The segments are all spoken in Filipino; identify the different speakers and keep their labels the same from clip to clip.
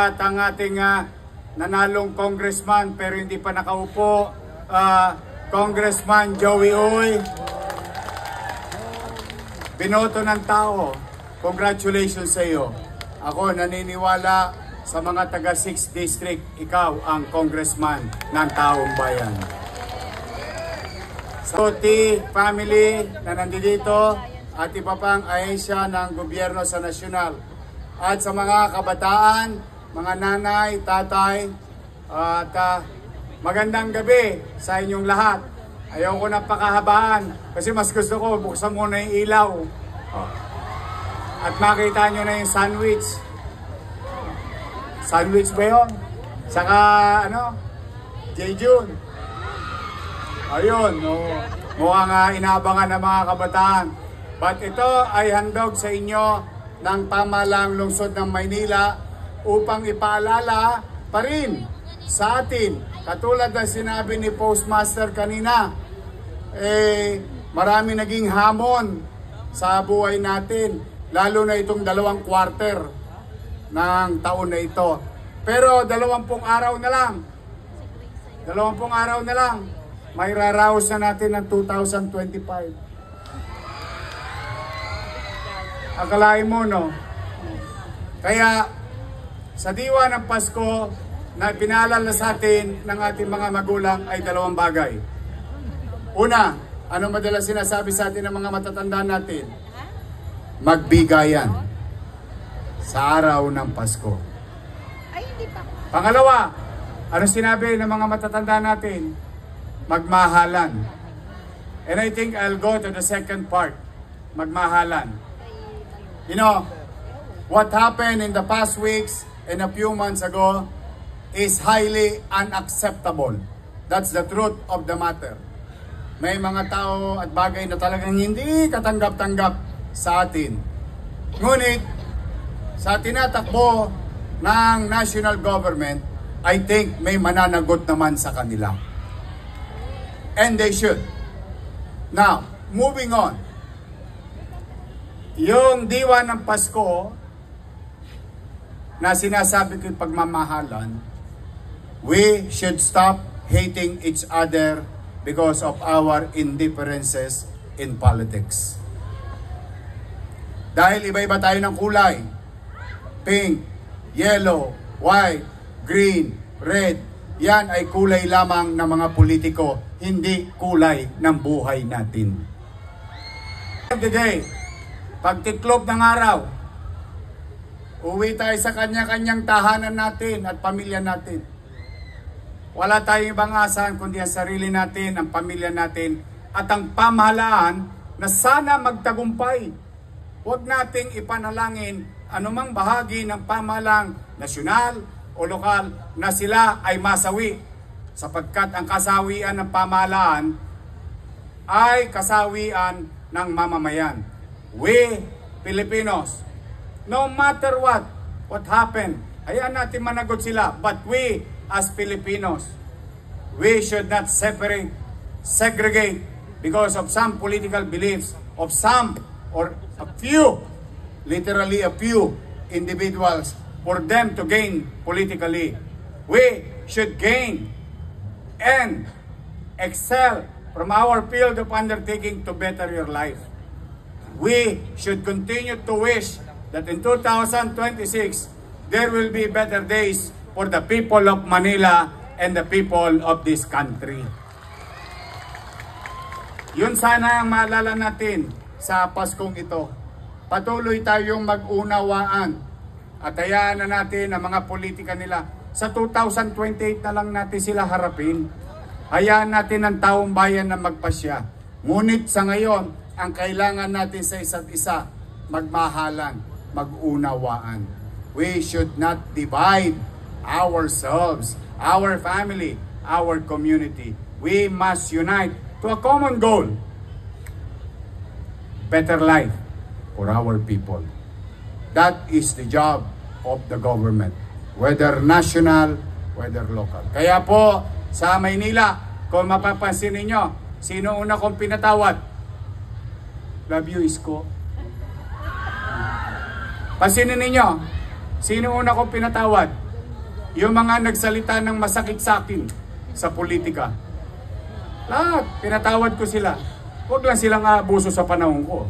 Speaker 1: at ang ating nanalong congressman pero hindi pa nakaupo, Congressman Joey Uy. Binoto ng tao. Congratulations sa iyo. Ako naniniwala sa mga taga 6th District, ikaw ang congressman ng taong bayan. Sa family na nandito at iba pang ahensya ng gobyerno sa nasyonal. At sa mga kabataan, mga nanay, tatay, at magandang gabi sa inyong lahat. Ayaw ko na pakahabaan kasi mas gusto ko buksan mo na yung ilaw. At makita nyo na yung sandwich. Sandwich ba yun? Saka ano? Jejun. Ayun, mukhang inaabangan ng mga kabataan. But ito ay handog sa inyo ng pamahalang lungsod ng Maynila upang ipaalala pa rin sa atin. Katulad ng sinabi ni Postmaster kanina, marami naging hamon sa buhay natin, lalo na itong 2 quarter ng taon na ito. Pero 20 araw na lang, 20 araw na lang, may raraos na natin ng 2025. Akalain mo, no? Kaya, sa diwa ng Pasko, na pinaalala sa atin ng ating mga magulang ay 2 bagay. Una, ano madalas sinasabi sa atin ng mga matatanda natin? Magbigayan sa araw ng Pasko. Pangalawa, ano sinabi ng mga matatanda natin? Magmahalan. And I think I'll go to the second part. Magmahalan. You know, what happened in the past weeks and a few months ago is highly unacceptable. That's the truth of the matter. May mga tao at bagay na talagang hindi katanggap-tanggap sa atin. Ngunit, sa tinatakbo ng national government, I think may mananagot naman sa kanila. And they should. Now, moving on. Yung diwa ng Pasko na sinasabi ko yung pagmamahalan, we should stop hating each other because of our indifferences in politics. Dahil iba-iba tayo ng kulay. Pink, yellow, white, green, red. Yan ay kulay lamang ng mga politiko, hindi kulay ng buhay natin. Today, pagtiklop ng araw, uwi tayo sa kanya-kanyang tahanan natin at pamilya natin. Wala tayong ibang asahan kundi ang sarili natin, ang pamilya natin, at ang pamahalaan na sana magtagumpay. Huwag nating ipanalangin anumang bahagi ng pamahalang nasyonal o lokal na sila ay masawi, sapagkat ang kasawian ng pamahalaan ay kasawian ng mamamayan. We, Filipinos, no matter what happened, hayaan natin managot sila, but we, as Filipinos, we should not segregate because of some political beliefs of some or a few, literally a few individuals for them to gain politically. We should gain and excel from our field of undertaking to better your life. We should continue to wish that in 2026, there will be better days for the people of Manila and the people of this country. Yun sana ang maalala natin sa Paskong ito. Patuloy tayong mag-unawaan at hayaan na natin ang mga politika nila. Sa 2028 na lang natin sila harapin. Hayaan natin ang taong bayan na magpasya. Ngunit sa ngayon, ang kailangan natin sa isa't isa, magmahalan, mag-unawaan. We should not divide ourselves, our family, our community. We must unite to a common goal. Better life for our people. That is the job of the government, whether national, whether local. Kaya po, sa Maynila, kung mapapansin ninyo, sino una kong pinatawad? Love you, Isko. Pansinin ninyo, sino una kong pinatawad? yung mga nagsalita ng masakit sa akin sa politika. Lahat, pinatawad ko sila. Huwag lang silang aabuso sa panahon ko.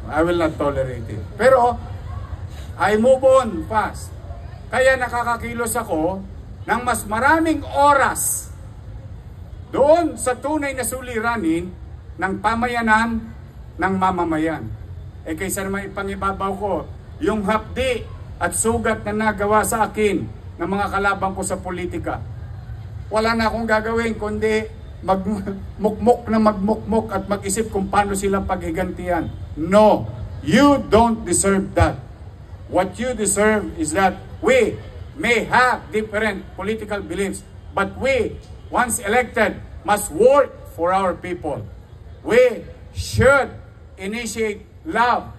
Speaker 1: I will not tolerate it. Pero, I move on fast. Kaya nakakakilos ako ng mas maraming oras doon sa tunay na suliranin ng pamayanan ng mamamayan. Eh kaysa naman ipangibabaw ko yung hapdi at sugat na nagawa sa akin ng mga kalaban ko sa politika. Wala na akong gagawin kundi magmukmok na magmukmok at mag-isip kung paano sila paghigantihan. No, you don't deserve that. What you deserve is that we may have different political beliefs, but we, once elected, must work for our people. We should initiate love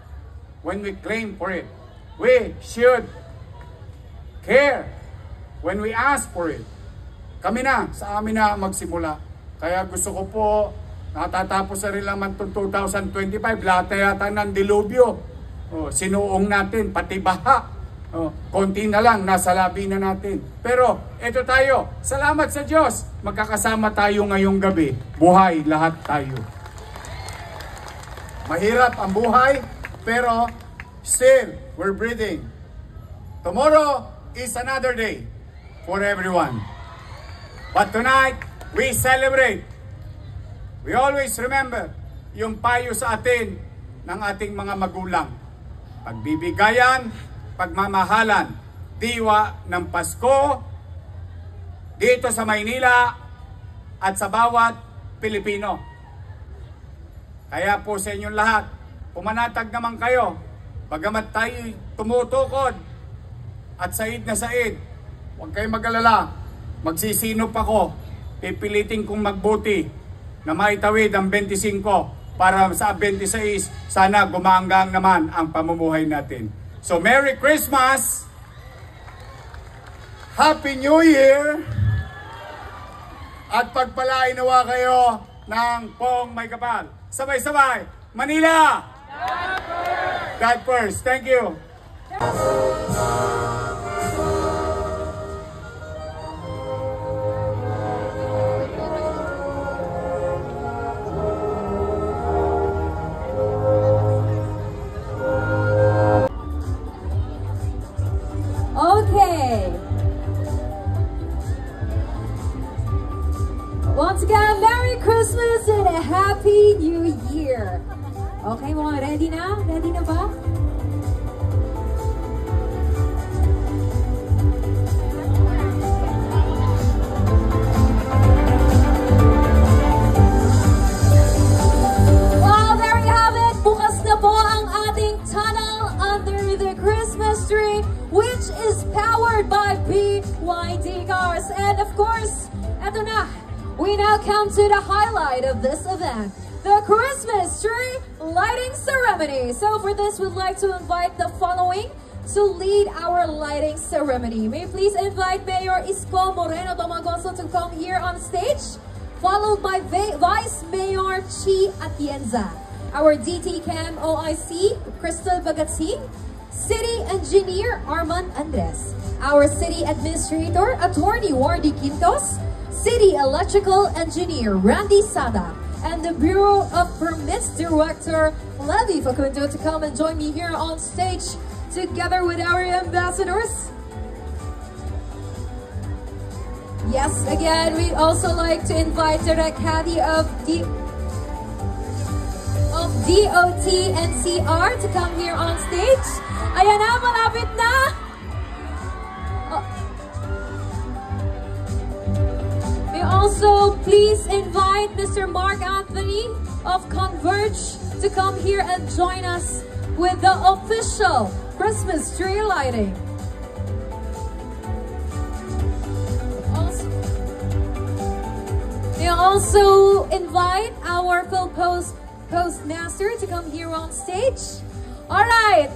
Speaker 1: when we claim for it. We should care when we ask for it. Kami na, sa amin na magsimula. Kaya gusto ko po, natatapos na rin naman itong 2025, lahat na yata ng dilubyo. Sinuong natin, pati baha. Konti na lang, nasa labi na natin. Pero, eto tayo, salamat sa Diyos. Magkakasama tayo ngayong gabi. Buhay lahat tayo. Mahirap ang buhay, pero still, we're breathing. Tomorrow is another day for everyone. But tonight, we celebrate. We always remember yung payo sa atin ng ating mga magulang. Pagbibigayan, pagmamahalan, diwa ng Pasko, dito sa Maynila at sa bawat Pilipino. Kaya po sa inyong lahat, pumanatag naman kayo, bagamat tayo tumutukod at said na said, huwag kayong mag-alala, magsisinop ako, pipilitin kong magbuti na maitawid ang 25 para sa 26, sana gumanggang naman ang pamumuhay natin. So, Merry Christmas! Happy New Year! At pagpalain nawa kayo ng Pong May Kapal. Sabay-sabay! Manila! God first! Thank you!
Speaker 2: Okay. Once again, Merry Christmas and a Happy New Year. Okay, mga ready na? Ready na ba? Well, there you have it. Bukas na po ang ating tunnel under the Christmas tree, which is powered by BYD cars. And of course, eto na, we now come to the highlight of this event, the Christmas tree lighting ceremony. So for this, we'd like to invite the following to lead our lighting ceremony. May you please invite Mayor Isko Moreno Domagoso to come here on stage, followed by Vice Mayor Chi Atienza, our DT Cam OIC, Crystal Bagatsing, City Engineer Armand Andres, our City Administrator Attorney Wardy Quintos, City Electrical Engineer Randy Sada, and the Bureau of Permits Director Levi Facundo to come and join me here on stage together with our ambassadors. Yes, again, we'd also like to invite Direct Hadi of DOT NCR to come here on stage. Ayan na, malapit na! May also please invite Mr. Mark Anthony of Converge to come here and join us with the official Christmas tree lighting. May also invite our Postmaster to come here on stage. All right,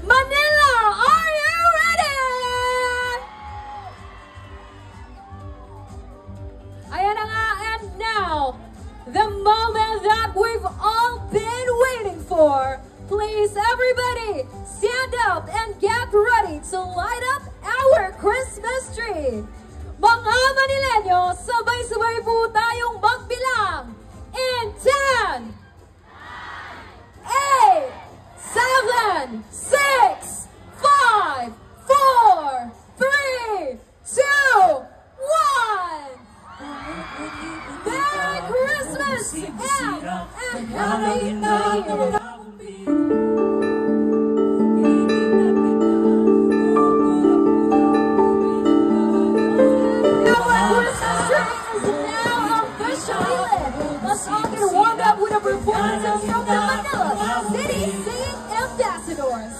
Speaker 2: Manila, are you ready? Ayan na nga, and now, the moment that we've all been waiting for. Please, everybody, stand up and get ready to light up our Christmas tree. Mga Manileño, sabay-sabay po tayong magbilang in 10, 8, 7, 6, 5, 4, 3, 2, 1. Merry Christmas and a Happy New Year. Let's all get warmed up with a performance from the Manila City Singing Ambassadors.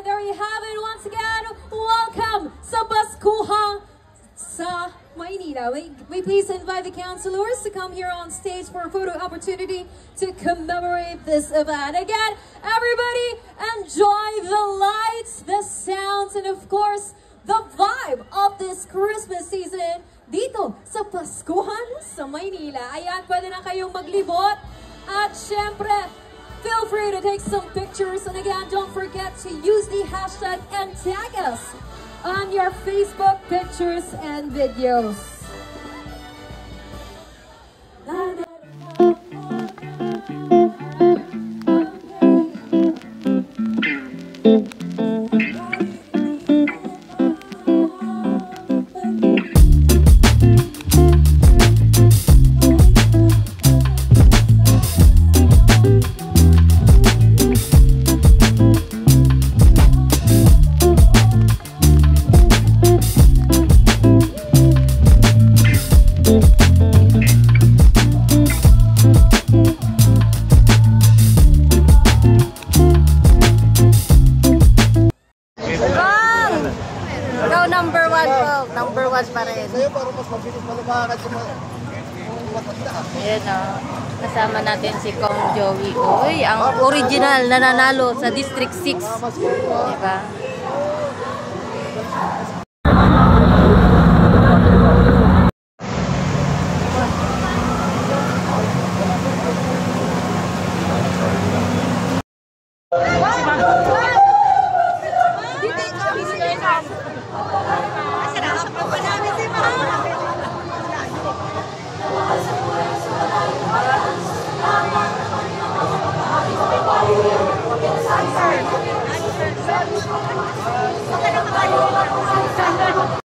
Speaker 2: There you have it once again. Welcome sa Baskuhang sa Maynila. We please invite the councilors to come here on stage for a photo opportunity to commemorate this event. Again, everybody enjoy the lights, the sounds, and of course, the vibe of this Christmas season dito sa Baskuhan sa Maynila. Ayan, pwede na kayong maglibot. At syempre, feel free to take some pictures, and again, don't forget to use the hashtag and tag us on your Facebook pictures and videos.
Speaker 3: Number one pa rin.
Speaker 4: Sa'yo para mas mabilis malumakad sa mga matanda.
Speaker 3: Ayan o. Kasama natin si Kong Joey. Uy, ang original na nanalo sa District 6. Diba?
Speaker 5: Baka naman